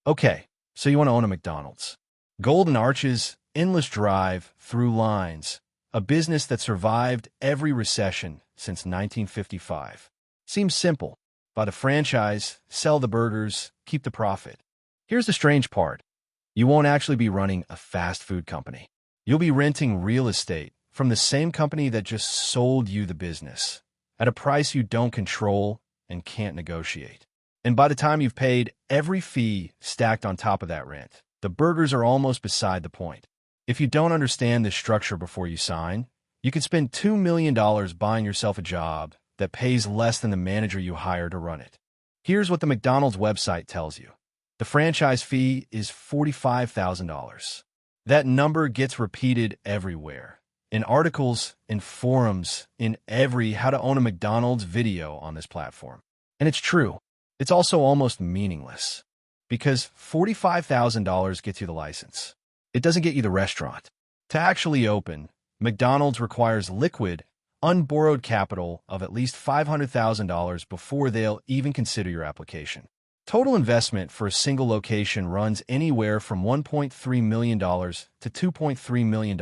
Okay, so you want to own a McDonald's. Golden arches, endless drive, through lines. A business that survived every recession since 1955. Seems simple. Buy the franchise, sell the burgers, keep the profit. Here's the strange part. You won't actually be running a fast food company. You'll be renting real estate from the same company that just sold you the business at a price you don't control and can't negotiate. And by the time you've paid every fee stacked on top of that rent, the burgers are almost beside the point. If you don't understand this structure before you sign, you could spend $2 million buying yourself a job that pays less than the manager you hire to run it. Here's what the McDonald's website tells you. The franchise fee is $45,000. That number gets repeated everywhere. In articles, in forums, in every How to Own a McDonald's video on this platform. And it's true. It's also almost meaningless. Because $45,000 gets you the license. It doesn't get you the restaurant. To actually open, McDonald's requires liquid, unborrowed capital of at least $500,000 before they'll even consider your application. Total investment for a single location runs anywhere from $1.3 million to $2.3 million,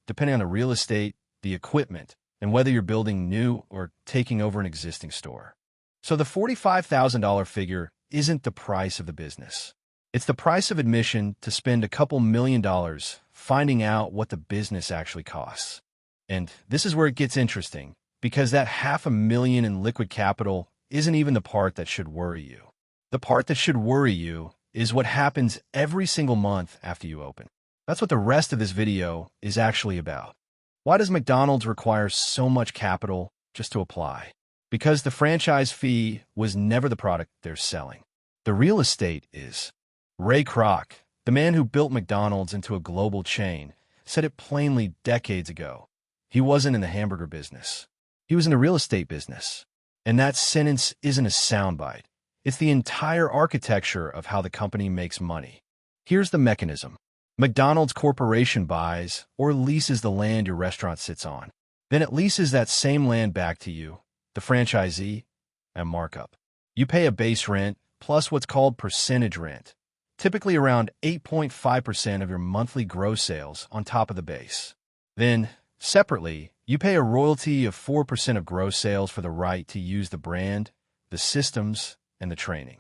depending on the real estate, the equipment, and whether you're building new or taking over an existing store. So the $45,000 figure isn't the price of the business. It's the price of admission to spend a couple $1,000,000 finding out what the business actually costs. And this is where it gets interesting, because that $500,000 in liquid capital isn't even the part that should worry you. The part that should worry you is what happens every single month after you open. That's what the rest of this video is actually about. Why does McDonald's require so much capital just to apply? Because the franchise fee was never the product they're selling. The real estate is. Ray Kroc, the man who built McDonald's into a global chain, said it plainly decades ago. He wasn't in the hamburger business. He was in the real estate business. And that sentence isn't a soundbite. It's the entire architecture of how the company makes money. Here's the mechanism. McDonald's Corporation buys or leases the land your restaurant sits on. Then it leases that same land back to you, the franchisee, and markup. You pay a base rent plus what's called percentage rent, typically around 8.5% of your monthly gross sales on top of the base. Then, separately, you pay a royalty of 4% of gross sales for the right to use the brand, the systems, and the training.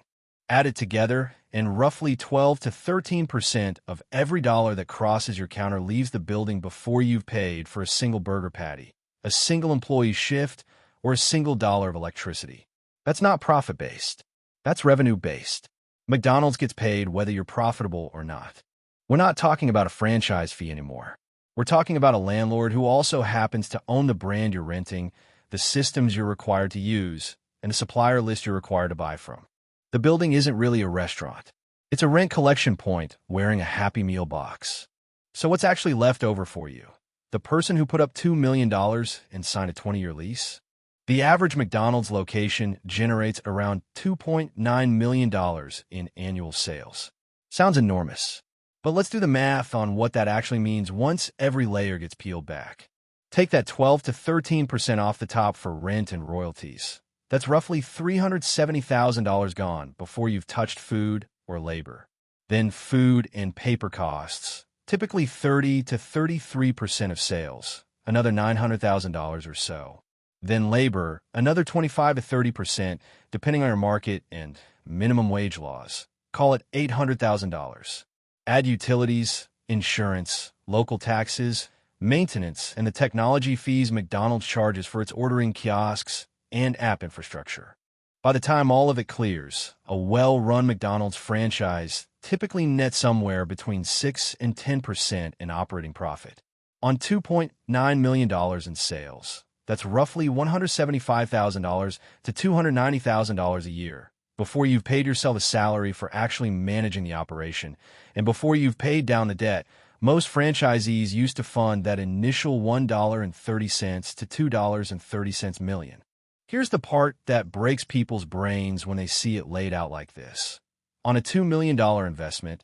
Add it together, and roughly 12 to 13% of every dollar that crosses your counter leaves the building before you've paid for a single burger patty, a single employee shift, or a single dollar of electricity. That's not profit-based. That's revenue-based. McDonald's gets paid whether you're profitable or not. We're not talking about a franchise fee anymore. We're talking about a landlord who also happens to own the brand you're renting, the systems you're required to use, and the supplier list you're required to buy from. The building isn't really a restaurant. It's a rent collection point wearing a Happy Meal box. So what's actually left over for you? The person who put up $2 million and signed a 20-year lease? The average McDonald's location generates around $2.9 million in annual sales. Sounds enormous. But let's do the math on what that actually means once every layer gets peeled back. Take that 12 to 13% off the top for rent and royalties. That's roughly $370,000 gone before you've touched food or labor. Then food and paper costs, typically 30 to 33% of sales, another $900,000 or so. Then labor, another 25 to 30%, depending on your market and minimum wage laws. Call it $800,000. Add utilities, insurance, local taxes, maintenance, and the technology fees McDonald's charges for its ordering kiosks and app infrastructure. By the time all of it clears, a well-run McDonald's franchise typically nets somewhere between 6 and 10% in operating profit. On $2.9 million in sales, that's roughly $175,000 to $290,000 a year, before you've paid yourself a salary for actually managing the operation, and before you've paid down the debt. Most franchisees used to fund that initial $1.30 to $2.30 million. Here's the part that breaks people's brains when they see it laid out like this. On a $2 million investment,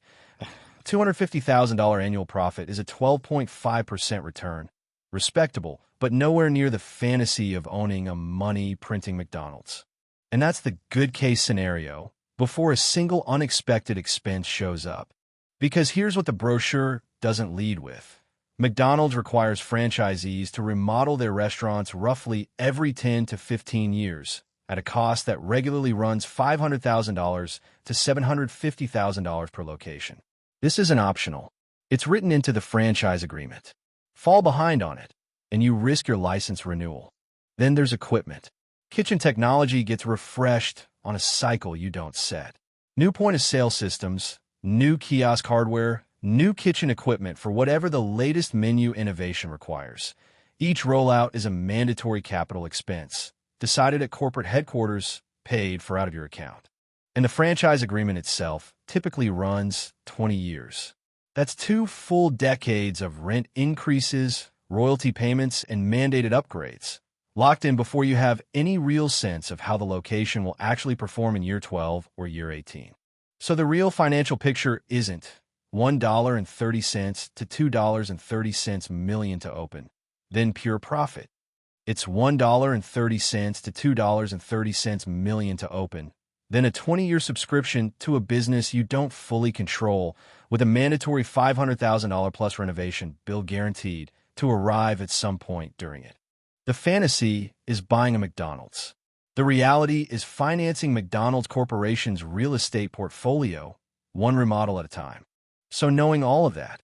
$250,000 annual profit is a 12.5% return. Respectable, but nowhere near the fantasy of owning a money-printing McDonald's. And that's the good case scenario, before a single unexpected expense shows up. Because here's what the brochure doesn't lead with. McDonald's requires franchisees to remodel their restaurants roughly every 10 to 15 years at a cost that regularly runs $500,000 to $750,000 per location. This isn't optional. It's written into the franchise agreement. Fall behind on it, and you risk your license renewal. Then there's equipment. Kitchen technology gets refreshed on a cycle you don't set. New point-of-sale systems, new kiosk hardware, new kitchen equipment for whatever the latest menu innovation requires. Each rollout is a mandatory capital expense, decided at corporate headquarters, paid for out of your account. And the franchise agreement itself typically runs 20 years. That's 2 full decades of rent increases, royalty payments, and mandated upgrades, locked in before you have any real sense of how the location will actually perform in year 12 or year 18. So the real financial picture isn't $1.30 to $2.30 million to open, then pure profit. It's $1.30 to $2.30 million to open, then a 20-year subscription to a business you don't fully control with a mandatory $500,000 plus renovation bill guaranteed to arrive at some point during it. The fantasy is buying a McDonald's. The reality is financing McDonald's Corporation's real estate portfolio, one remodel at a time. So knowing all of that,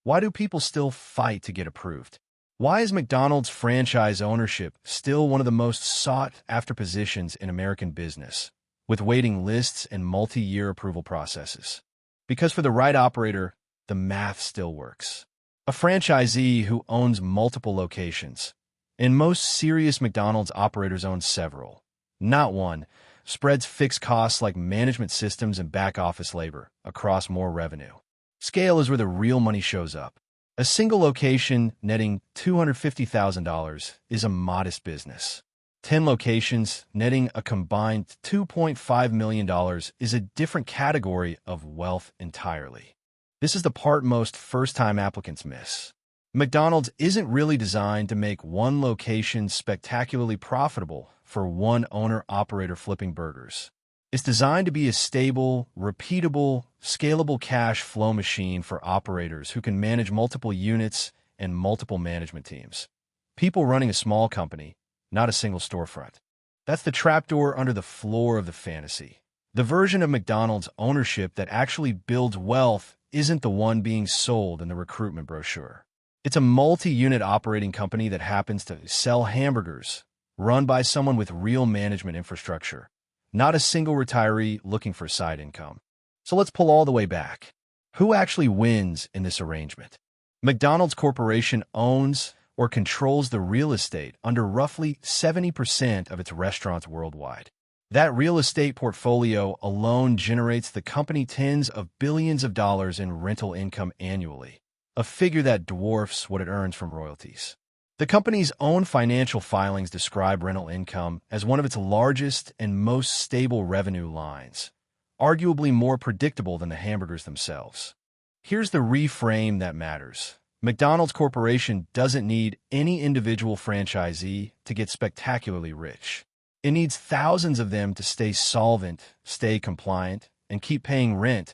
why do people still fight to get approved? Why is McDonald's franchise ownership still one of the most sought-after positions in American business, with waiting lists and multi-year approval processes? Because for the right operator, the math still works. A franchisee who owns multiple locations, and most serious McDonald's operators own several, not one, spreads fixed costs like management systems and back-office labor across more revenue. Scale is where the real money shows up. A single location netting $250,000 is a modest business. 10 locations netting a combined $2.5 million is a different category of wealth entirely. This is the part most first-time applicants miss. McDonald's isn't really designed to make one location spectacularly profitable for one owner-operator flipping burgers. It's designed to be a stable, repeatable, scalable cash flow machine for operators who can manage multiple units and multiple management teams. People running a small company, not a single storefront. That's the trapdoor under the floor of the fantasy. The version of McDonald's ownership that actually builds wealth isn't the one being sold in the recruitment brochure. It's a multi-unit operating company that happens to sell hamburgers, run by someone with real management infrastructure, not a single retiree looking for side income. So let's pull all the way back. Who actually wins in this arrangement? McDonald's Corporation owns or controls the real estate under roughly 70% of its restaurants worldwide. That real estate portfolio alone generates the company tens of billions of dollars in rental income annually, a figure that dwarfs what it earns from royalties. The company's own financial filings describe rental income as one of its largest and most stable revenue lines, arguably more predictable than the hamburgers themselves. Here's the reframe that matters. McDonald's Corporation doesn't need any individual franchisee to get spectacularly rich. It needs thousands of them to stay solvent, stay compliant, and keep paying rent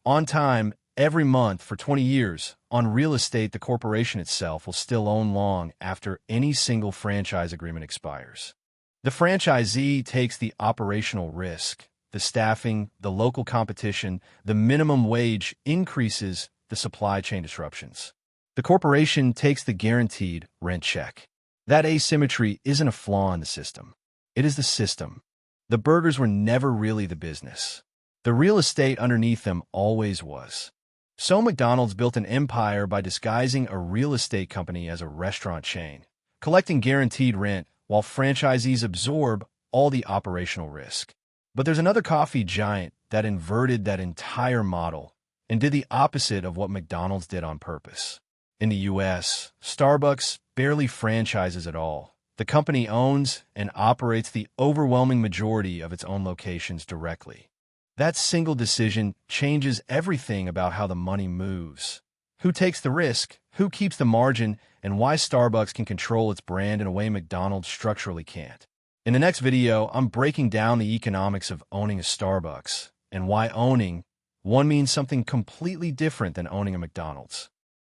on time every month for 20 years on real estate the corporation itself will still own long after any single franchise agreement expires. The franchisee takes the operational risk, the staffing, the local competition, the minimum wage increases, the supply chain disruptions. The corporation takes the guaranteed rent check. That asymmetry isn't a flaw in the system. It is the system. The burgers were never really the business. The real estate underneath them always was. So McDonald's built an empire by disguising a real estate company as a restaurant chain, collecting guaranteed rent while franchisees absorb all the operational risk. But there's another coffee giant that inverted that entire model and did the opposite of what McDonald's did on purpose. In the U.S., Starbucks barely franchises at all. The company owns and operates the overwhelming majority of its own locations directly. That single decision changes everything about how the money moves. Who takes the risk, who keeps the margin, and why Starbucks can control its brand in a way McDonald's structurally can't. In the next video, I'm breaking down the economics of owning a Starbucks, and why owning one means something completely different than owning a McDonald's.